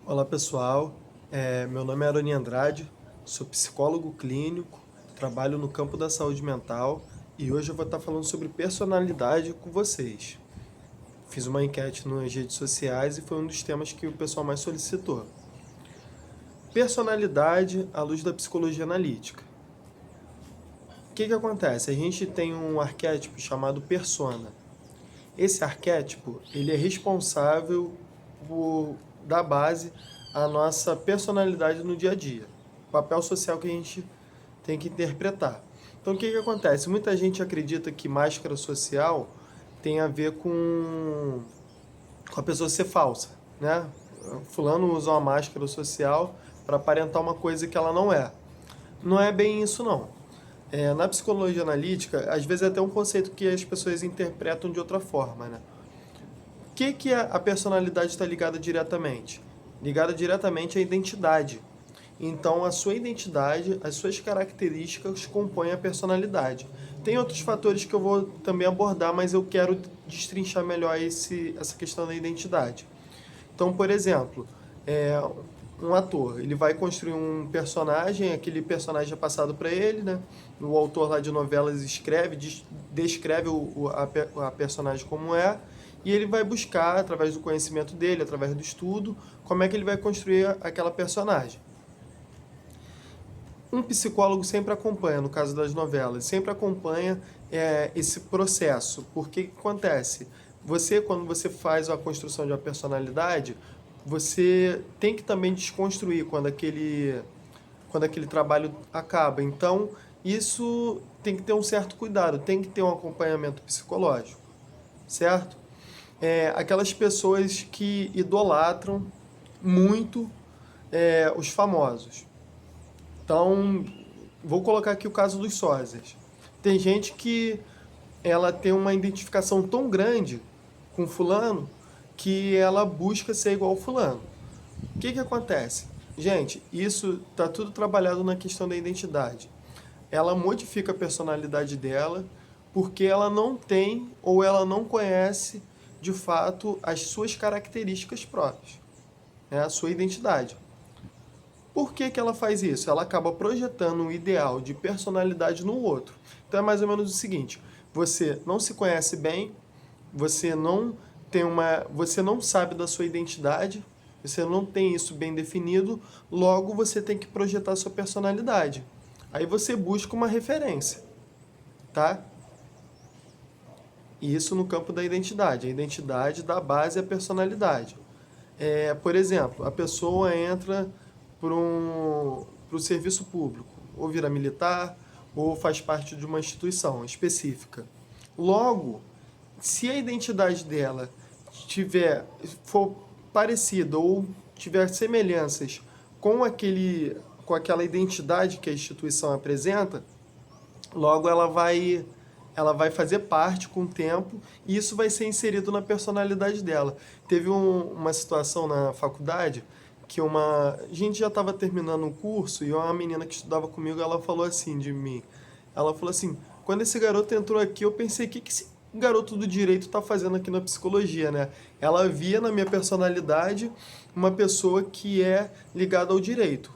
Olá pessoal, meu nome é Aroni Andrade, sou psicólogo clínico, trabalho no campo da saúde mental e hoje eu vou estar falando sobre personalidade com vocês. Fiz uma enquete nas redes sociais e foi um dos temas que o pessoal mais solicitou. Personalidade à luz da psicologia analítica. O que acontece? A gente tem um arquétipo chamado persona. Esse arquétipo ele é responsável por dar base à nossa personalidade no dia a dia, o papel social que a gente tem que interpretar. Então o que acontece? Muita gente acredita que máscara social tem a ver com a pessoa ser falsa, né? Fulano usa uma máscara social para aparentar uma coisa que ela não é. Não é bem isso não. Na psicologia analítica, às vezes é até um conceito que as pessoas interpretam de outra forma, né? O que a personalidade está ligada diretamente? Ligada diretamente à identidade. Então, a sua identidade, as suas características compõem a personalidade. Tem outros fatores que eu vou também abordar, mas eu quero destrinchar melhor essa questão da identidade. Então, por exemplo, um ator, ele vai construir um personagem, aquele personagem é passado para ele, né? O autor lá de novelas escreve, descreve a personagem como é, e ele vai buscar, através do conhecimento dele, através do estudo, como é que ele vai construir aquela personagem. Um psicólogo sempre acompanha, no caso das novelas, sempre acompanha esse processo. Porque o que acontece? Quando você faz a construção de uma personalidade, você tem que também desconstruir quando aquele trabalho acaba. Então, isso tem que ter um certo cuidado, tem que ter um acompanhamento psicológico, certo? Aquelas pessoas que idolatram muito os famosos. Então, vou colocar aqui o caso dos sósias. Tem gente que ela tem uma identificação tão grande com fulano que ela busca ser igual ao fulano. O que acontece? Gente, isso está tudo trabalhado na questão da identidade. Ela modifica a personalidade dela porque ela não tem ou ela não conhece de fato as suas características próprias, né? A sua identidade. Por que ela faz isso? Ela acaba projetando um ideal de personalidade no outro. Então é mais ou menos o seguinte: você não se conhece bem, você não sabe da sua identidade, você não tem isso bem definido, logo você tem que projetar sua personalidade. Aí você busca uma referência, tá? E isso no campo da identidade. A identidade dá base à personalidade. Por exemplo, a pessoa entra para o serviço público, ou vira militar, ou faz parte de uma instituição específica. Logo, se a identidade dela for parecida ou tiver semelhanças com aquela identidade que a instituição apresenta, logo ela vai fazer parte com o tempo e isso vai ser inserido na personalidade dela. Teve uma situação na faculdade que a gente já estava terminando um curso e uma menina que estudava comigo, ela falou assim de mim. Ela falou assim: quando esse garoto entrou aqui, eu pensei, o que esse garoto do direito está fazendo aqui na psicologia, né? Ela via na minha personalidade uma pessoa que é ligada ao direito.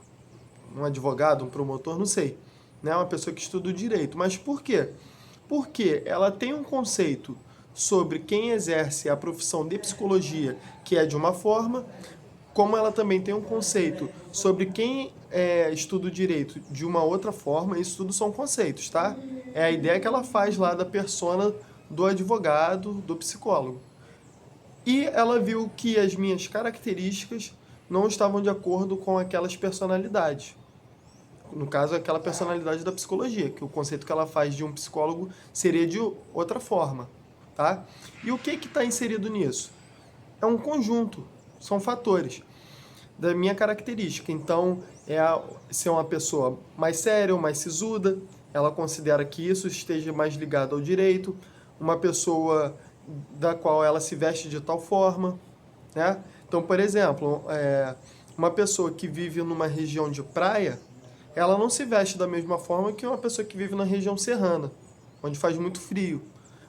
Um advogado, um promotor, não sei. Né? Uma pessoa que estuda o direito. Mas por quê? Porque ela tem um conceito sobre quem exerce a profissão de psicologia que é de uma forma, como ela também tem um conceito sobre quem estuda o direito de uma outra forma. Isso tudo são conceitos, tá? É a ideia que ela faz lá da persona do advogado, do psicólogo. E ela viu que as minhas características não estavam de acordo com aquelas personalidades. No caso, aquela personalidade da psicologia, que o conceito que ela faz de um psicólogo seria de outra forma, tá? E o que está inserido nisso? É um conjunto, são fatores da minha característica. Então, ser uma pessoa mais séria ou mais sisuda, ela considera que isso esteja mais ligado ao direito, uma pessoa da qual ela se veste de tal forma, né? Então, por exemplo, uma pessoa que vive numa região de praia, ela não se veste da mesma forma que uma pessoa que vive na região serrana, onde faz muito frio.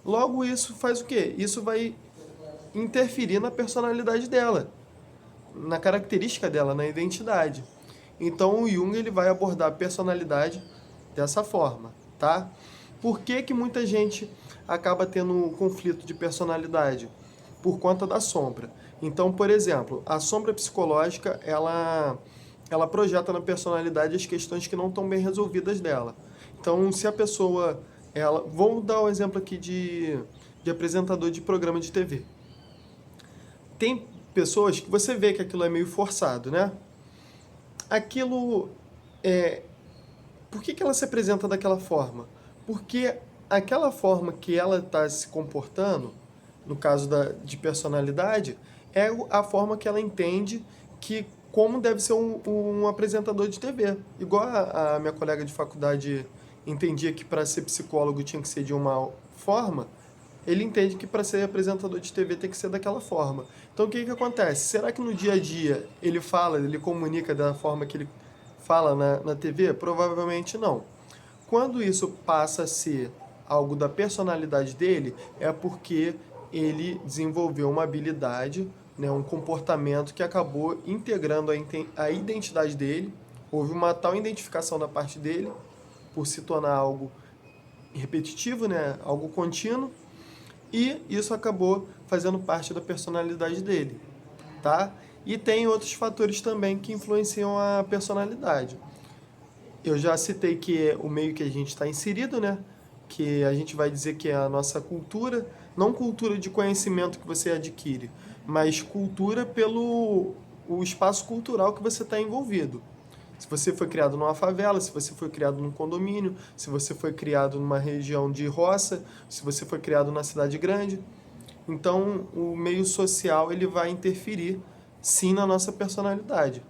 Logo, isso faz o quê? Isso vai interferir na personalidade dela. na característica dela, na identidade. Então o Jung ele vai abordar a personalidade dessa forma, tá? Por que que muita gente acaba tendo um conflito de personalidade? Por conta da sombra. Então, por exemplo, a sombra psicológica, ela projeta na personalidade as questões que não estão bem resolvidas dela. Então, se a pessoa, vamos dar um exemplo aqui de apresentador de programa de TV. Tem pessoas que você vê que aquilo é meio forçado, né? Aquilo por que que ela se apresenta daquela forma? Porque aquela forma que ela está se comportando, no caso de personalidade, é a forma que ela entende que como deve ser um apresentador de TV. Igual a minha colega de faculdade entendia que para ser psicólogo tinha que ser de uma forma, ele entende que para ser apresentador de TV tem que ser daquela forma. Então o que que acontece? Será que no dia a dia ele comunica da forma que ele fala na TV? Provavelmente não. Quando isso passa a ser algo da personalidade dele, é porque ele desenvolveu uma habilidade, né, um comportamento que acabou integrando a identidade dele. Houve uma tal identificação da parte dele, por se tornar algo repetitivo, né, algo contínuo, e isso acabou fazendo parte da personalidade dele, tá? E tem outros fatores também que influenciam a personalidade. Eu já citei que é o meio que a gente está inserido, né? Que a gente vai dizer que é a nossa cultura, não cultura de conhecimento que você adquire, mas cultura pelo o espaço cultural que você está envolvido. Se você foi criado numa favela, se você foi criado num condomínio, se você foi criado numa região de roça, se você foi criado na cidade grande. Então, o meio social ele vai interferir, sim, na nossa personalidade.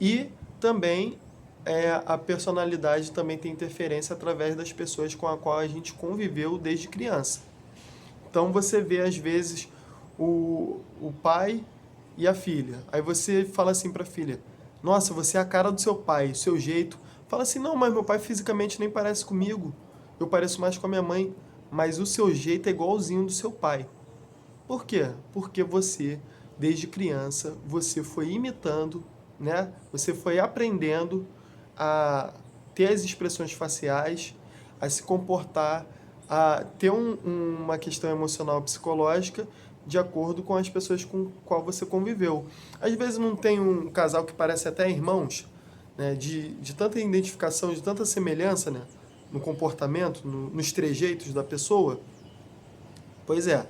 E também a personalidade também tem interferência através das pessoas com a qual a gente conviveu desde criança. Então você vê às vezes o pai e a filha. Aí você fala assim para a filha: Nossa, você é a cara do seu pai, o seu jeito. Fala assim: Não, mas meu pai fisicamente nem parece comigo. Eu pareço mais com a minha mãe. Mas o seu jeito é igualzinho do seu pai. Por quê? Porque você, desde criança, você foi imitando, né? Você foi aprendendo a ter as expressões faciais, a se comportar, a ter uma questão emocional psicológica de acordo com as pessoas com qual você conviveu. Às vezes não tem um casal que parece até irmãos, né? De tanta identificação, de tanta semelhança, né? No comportamento, nos trejeitos da pessoa. Pois é.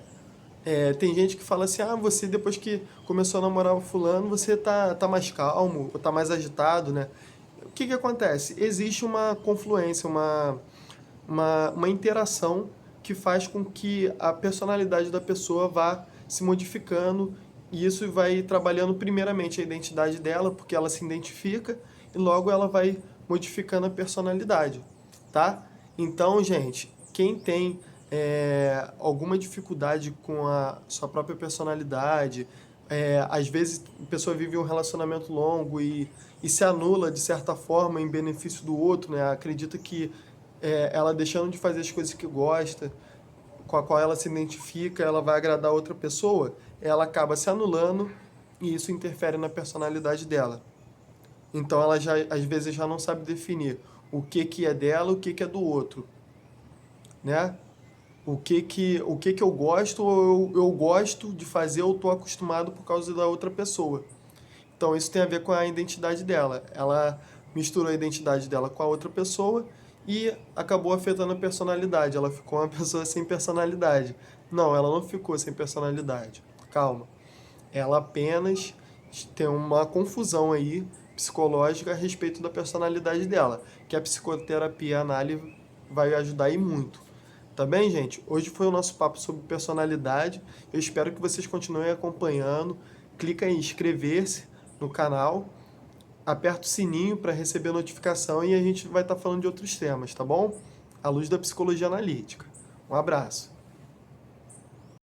Tem gente que fala assim: você depois que começou a namorar o fulano, você tá mais calmo, ou tá mais agitado, né? O que que acontece? Existe uma confluência, uma interação que faz com que a personalidade da pessoa vá se modificando, e isso vai trabalhando primeiramente a identidade dela, porque ela se identifica, e logo ela vai modificando a personalidade, tá? Então, gente, quem tem alguma dificuldade com a sua própria personalidade, às vezes a pessoa vive um relacionamento longo e se anula de certa forma em benefício do outro, né? Acredita que ela deixando de fazer as coisas que gosta, com a qual ela se identifica, ela vai agradar outra pessoa, ela acaba se anulando e isso interfere na personalidade dela. Então ela já às vezes já não sabe definir o que que é dela, o que que é do outro, né? O que que eu gosto ou eu gosto de fazer ou estou acostumado por causa da outra pessoa. Então isso tem a ver com a identidade dela. Ela misturou a identidade dela com a outra pessoa e acabou afetando a personalidade. Ela ficou uma pessoa sem personalidade. Não, ela não ficou sem personalidade. Calma. Ela apenas tem uma confusão aí psicológica a respeito da personalidade dela, que a psicoterapia, a análise vai ajudar aí muito. Tá bem, gente? Hoje foi o nosso papo sobre personalidade. Eu espero que vocês continuem acompanhando. Clica em inscrever-se no canal, aperta o sininho para receber notificação e a gente vai estar falando de outros temas, tá bom? À luz da psicologia analítica. Um abraço.